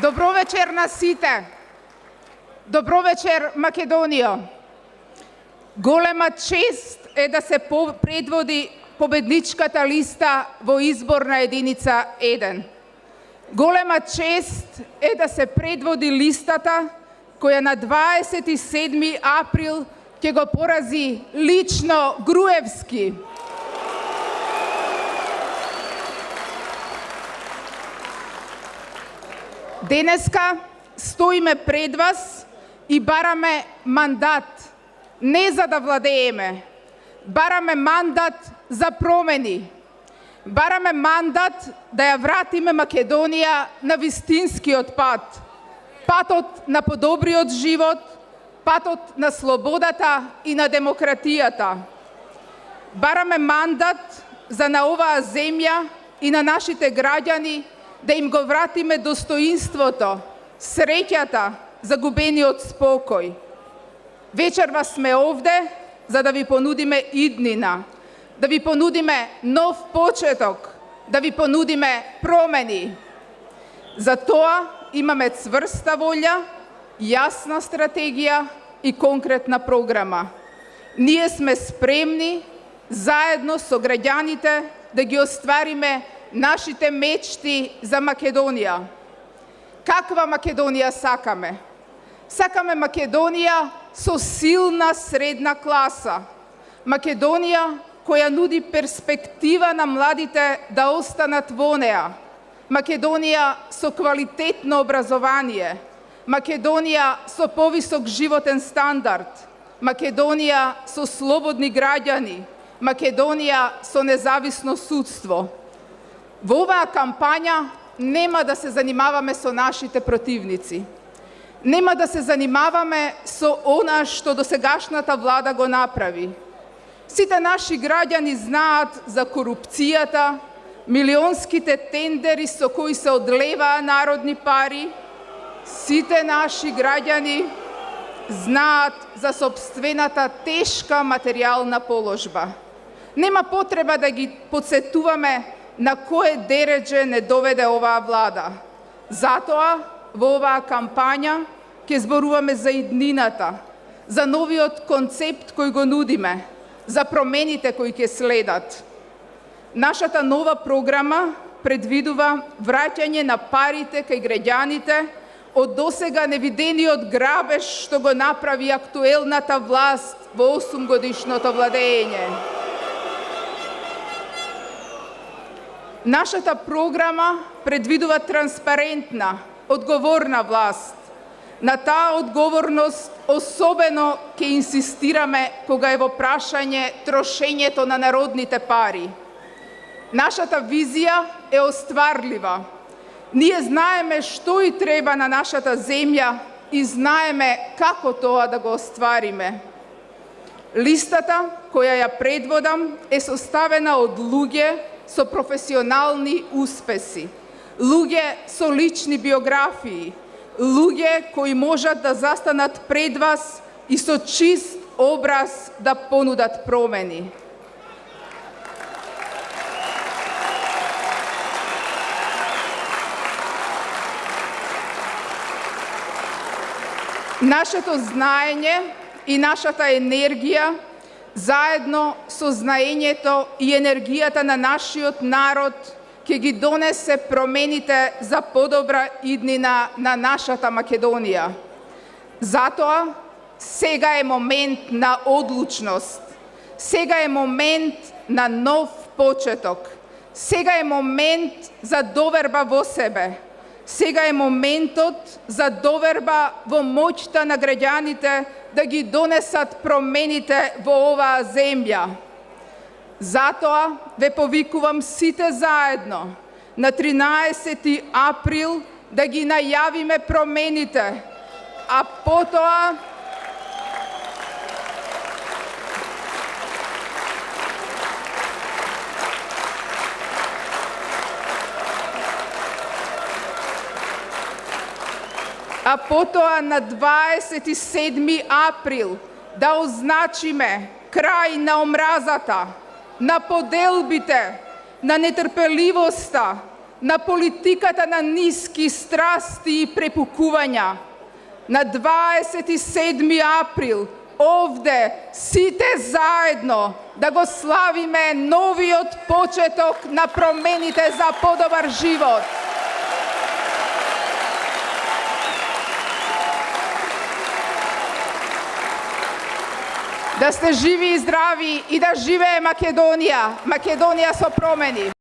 Добро вечер на сите. Добро вечер, Македонија. Голема чест е да се предводи победничката листа во изборна единица 1. Голема чест е да се предводи листата која на 27. април ќе го порази лично Груевски. Денеска стоиме пред вас и бараме мандат, не за да владееме, бараме мандат за промени. Бараме мандат да ја вратиме Македонија на вистинскиот пат. Патот на подобриот живот, патот на слободата и на демократијата. Бараме мандат за на оваа земја и на нашите граѓани да им го вратиме достоинството, среќата, загубениот спокој. Вечерва сме овде за да ви понудиме иднина, да ви понудиме нов почеток, да ви понудиме промени. За тоа имаме цврста волја, јасна стратегија и конкретна програма. Ние сме спремни, заедно со граѓаните, да ги оствариме нашите мечти за Македонија. Каква Македонија сакаме? Сакаме Македонија со силна средна класа. Македонија која нуди перспектива на младите да останат во неа. Македонија со квалитетно образование. Македонија со повисок животен стандард. Македонија со слободни граѓани. Македонија со независно судство. Во оваа кампања нема да се занимаваме со нашите противници. Нема да се занимаваме со она што досегашната влада го направи. Сите наши граѓани знаат за корупцијата, милионските тендери со кои се одлеваа народни пари. Сите наши граѓани знаат за сопствената тешка материјална положба. Нема потреба да ги подсетуваме на кое дередже не доведе оваа влада. Затоа, во оваа кампања, ќе зборуваме за иднината, за новиот концепт кој го нудиме, за промените кои ќе следат. Нашата нова програма предвидува враќање на парите кај граѓаните од досега невидениот грабеж што го направи актуелната власт во 8-годишното владење. Нашата програма предвидува транспарентна, одговорна власт. На таа одговорност особено ќе инсистираме кога е во прашање трошењето на народните пари. Нашата визија е остварлива. Ние знаеме што и треба на нашата земја и знаеме како тоа да го оствариме. Листата која ја предводам е составена од луѓе со професионални успеси, луѓе со лични биографии, луѓе кои можат да застанат пред вас и со чист образ да понудат промени. Нашето знаење и нашата енергија заедно со знаењето и енергијата на нашиот народ ќе ги донесе промените за подобра иднина на нашата Македонија. Затоа, сега е момент на одлучност. Сега е момент на нов почеток. Сега е момент за доверба во себе. Сега е моментот за доверба во моќта на граѓаните да ги донесат промените во оваа земја. Затоа ве повикувам сите заедно на 13. април да ги најавиме промените, а потоа на 27. април да означиме крај на омразата, на поделбите, на нетрпеливоста, на политиката на ниски страсти и препукувања. На 27 април, овде, сите заедно, да го славиме новиот почеток на промените за подобар живот. Да сте живи и здрави и да живее Македонија! Македонија со промени!